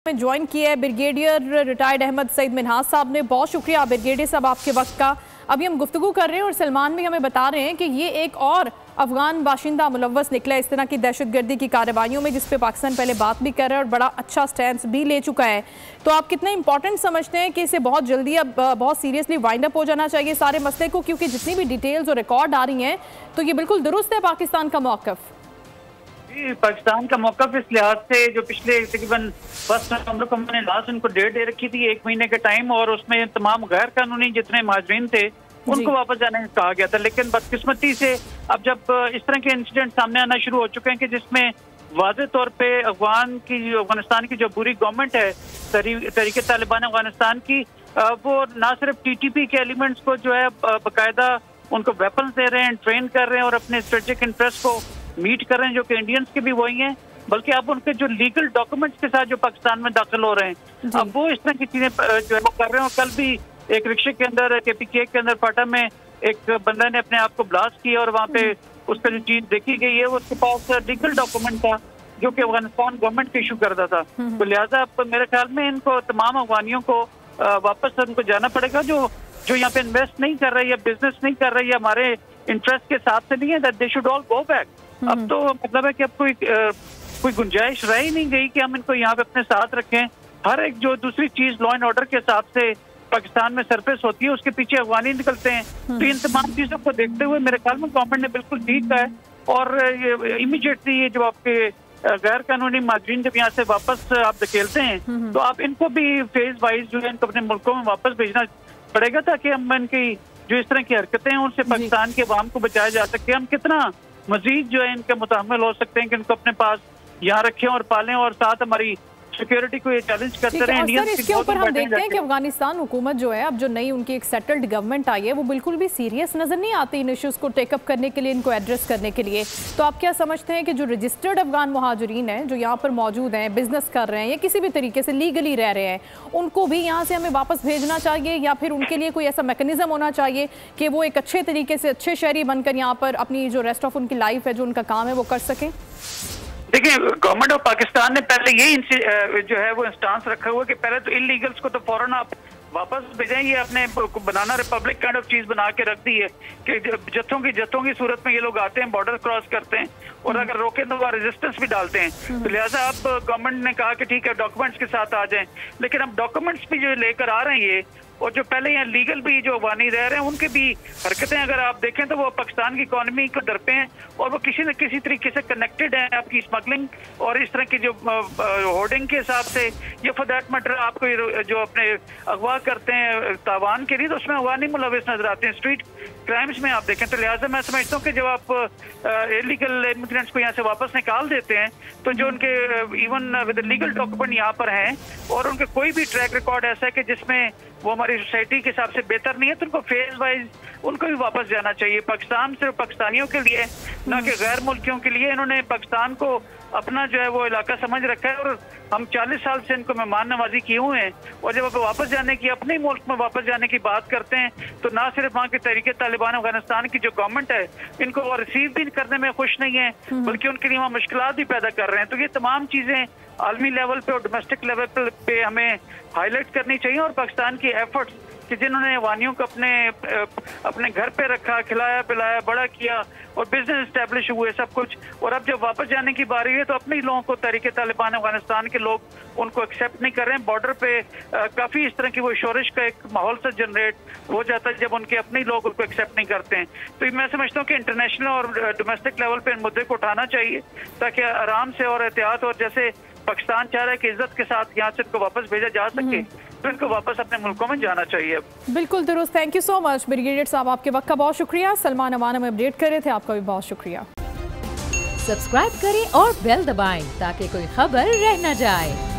में ज्वाइन किया है ब्रिगेडियर रिटायर्ड अहमद सईद मिन्हाज साहब ने। बहुत शुक्रिया ब्रिगेडियर साहब आपके वक्त का। अभी हम गुफ्तगू कर रहे हैं और सलमान भी हमें बता रहे हैं कि ये एक और अफगान बाशिंदा मुलव्वस निकला इस तरह की दहशतगर्दी की कार्रवाइयों में, जिस पे पाकिस्तान पहले बात भी कर रहा है और बड़ा अच्छा स्टैंड भी ले चुका है। तो आप कितना इंपॉर्टेंट समझते हैं कि इसे बहुत जल्दी अब बहुत सीरियसली वाइंड अप हो जाना चाहिए सारे मसले को, क्योंकि जितनी भी डिटेल्स और रिकॉर्ड आ रही हैं तो ये बिल्कुल दुरुस्त है पाकिस्तान का मौक़िफ़? पाकिस्तान का मौक़िफ़ इस लिहाज से जो पिछले तकरीबन 1 नवंबर को हमने लास्ट उनको डेट दे रखी थी 1 महीने का टाइम, और उसमें तमाम गैर कानूनी जितने महाजरीन थे उनको वापस जाने का कहा गया था। लेकिन बदकिस्मती से अब जब इस तरह के इंसिडेंट सामने आना शुरू हो चुके हैं कि जिसमें वाज़े तौर पे अफगानिस्तान की जो बुरी गवर्नमेंट है तहरीक तालिबान अफगानिस्तान की, वो ना सिर्फ TTP के एलिमेंट्स को जो है बाकायदा उनको वेपन्स दे रहे हैं, ट्रेन कर रहे हैं और अपने स्ट्रेटेजिक इंटरेस्ट को मीट कर रहे हैं जो कि इंडियंस के भी वही हैं, बल्कि अब उनके जो लीगल डॉक्यूमेंट्स के साथ जो पाकिस्तान में दाखिल हो रहे हैं अब वो इस तरह की चीजें जो है वो कर रहे हैं। कल भी एक रिक्शे के अंदर KPK के अंदर फाटा में एक बंदा ने अपने आप को ब्लास्ट किया और वहाँ पे उस पर जो चीज देखी गई है उसके पास लीगल डॉक्यूमेंट था जो कि अफगानिस्तान गवर्नमेंट इशू करता था। तो लिहाजा अब मेरे ख्याल में इनको तमाम अफगानियों को वापस उनको जाना पड़ेगा जो यहाँ पे इन्वेस्ट नहीं कर रहे या बिजनेस नहीं कर रहे या हमारे इंटरेस्ट के साथ से नहीं है, that they should all go back. अब तो मतलब है कि अब कोई गुंजाइश रह ही नहीं गई कि हम इनको यहाँ पे अपने साथ रखें। हर एक जो दूसरी चीज लॉ एंड ऑर्डर के हिसाब से पाकिस्तान में सरफेस होती है उसके पीछे अफगानी निकलते हैं। तो इन तमाम चीजों को देखते हुए मेरे ख्याल में गवर्नमेंट ने बिल्कुल ठीक कहा है और इमीडिएटली ये जो आपके गैर कानूनी माजरीन जब यहाँ से वापस आप धकेलते हैं तो आप इनको भी फेज वाइज जो है इनको अपने मुल्कों में वापस भेजना पड़ेगा ताकि हम इनकी जो इस तरह की हरकतें हैं उनसे पाकिस्तान के अवाम को बचाया जा सके। हम कितना मजीद जो है इनके मुतहम्मिल हो सकते हैं कि इनको अपने पास यहाँ रखें और पालें और साथ हमारी सिक्योरिटी को ये चैलेंज करते रहे। इसके ऊपर हम देखते हैं कि अफगानिस्तान हुकूमत जो है अब जो नई उनकी एक सेटल्ड गवर्नमेंट आई है वो बिल्कुल भी सीरियस नजर नहीं आती इन इश्यूज को टेकअप करने के लिए, इनको एड्रेस करने के लिए। तो आप क्या समझते हैं कि जो रजिस्टर्ड अफगान मुहाजिरीन हैं जो यहाँ पर मौजूद हैं, बिजनेस कर रहे हैं या किसी भी तरीके से लीगली रह रहे हैं, उनको भी यहाँ से हमें वापस भेजना चाहिए या फिर उनके लिए कोई ऐसा मैकेनिज्म होना चाहिए कि वो एक अच्छे तरीके से अच्छे शहरी बनकर यहाँ पर अपनी जो रेस्ट ऑफ उनकी लाइफ है जो उनका काम है वो कर सकें? देखिए, गवर्नमेंट ऑफ पाकिस्तान ने पहले यही जो है वो इंस्टांस रखा हुआ कि पहले तो इलीगल्स को तो फौरन आप वापस भेजें। ये अपने बनाना रिपब्लिक काइंड ऑफ चीज बना के रख दी है कि जत्थों की सूरत में ये लोग आते हैं, बॉर्डर क्रॉस करते हैं और अगर रोके तो वो रेजिस्टेंस भी डालते हैं। तो लिहाजा अब गवर्नमेंट ने कहा कि ठीक है डॉक्यूमेंट्स के साथ आ जाएं, लेकिन अब डॉक्यूमेंट्स भी जो लेकर आ रहे हैं ये, और जो पहले यहाँ लीगल भी जो अफगानी रह रहे हैं उनके भी हरकतें अगर आप देखें तो वो पाकिस्तान की इकोनॉमी को दरपे हैं और वो किसी न किसी तरीके से कनेक्टेड हैं आपकी स्मगलिंग और इस तरह की जो होर्डिंग के हिसाब से, या फॉर दैट मैटर आपको जो अपने अगवा करते हैं तावान के लिए तो उसमें अफगानी मुलविस नजर आते हैं स्ट्रीट क्राइम्स में आप देखें। तो लिहाजा मैं समझता हूँ कि जब आप इलीगल इमिग्रेंट्स को यहाँ से वापस निकाल देते हैं तो जो उनके इवन विद लीगल डॉक्यूमेंट यहाँ पर हैं और उनके कोई भी ट्रैक रिकॉर्ड ऐसा है कि जिसमें वो हमारी सोसाइटी के हिसाब से बेहतर नहीं है तो उनको फेज वाइज उनको भी वापस जाना चाहिए। पाकिस्तान सिर्फ पाकिस्तानियों के लिए ना कि गैर मुल्कियों के लिए। इन्होंने पाकिस्तान को अपना जो है वो इलाका समझ रखा है और हम 40 साल से इनको मेहमान नवाजी किए हुए हैं और जब आप वापस जाने की, अपने मुल्क में वापस जाने की बात करते हैं तो ना सिर्फ वहाँ की तहरीक तालिबान अफगानिस्तान की जो गवर्नमेंट है इनको वो रिसीव भी करने में खुश नहीं है बल्कि उनके लिए वहाँ मुश्किलात भी पैदा कर रहे हैं। तो ये तमाम चीजें आलमी लेवल पे और डोमेस्टिक लेवल पे हमें हाईलाइट करनी चाहिए और पाकिस्तान की एफर्ट्स कि जिन्होंने वानियों को अपने घर पे रखा, खिलाया पिलाया, बड़ा किया और बिजनेस एस्टेब्लिश हुए सब कुछ, और अब जब वापस जाने की बारी है तो अपने ही लोगों को तहरीक तालिबान अफगानिस्तान के लोग उनको एक्सेप्ट नहीं कर रहे हैं। बॉर्डर पे काफी इस तरह की वो शोरिश का एक माहौल से जनरेट हो जाता है जब उनके अपने ही लोग उनको एक्सेप्ट नहीं करते हैं। तो मैं समझता हूँ कि इंटरनेशनल और डोमेस्टिक लेवल पे इन मुद्दे को उठाना चाहिए ताकि आराम से और एहतियात और जैसे पाकिस्तान चाह रहा है कि इज्जत के साथ यहाँ से इनको वापस भेजा जा सके तो इनको वापस अपने मुल्कों में जाना चाहिए। बिल्कुल दुरुस्त। Thank you so much brigadier साहब, आपके वक्त का बहुत शुक्रिया। सलमान अमान हमें अपडेट कर रहे थे, आपका भी बहुत शुक्रिया। सब्सक्राइब करें और बेल दबाएं ताकि कोई खबर रह न जाए।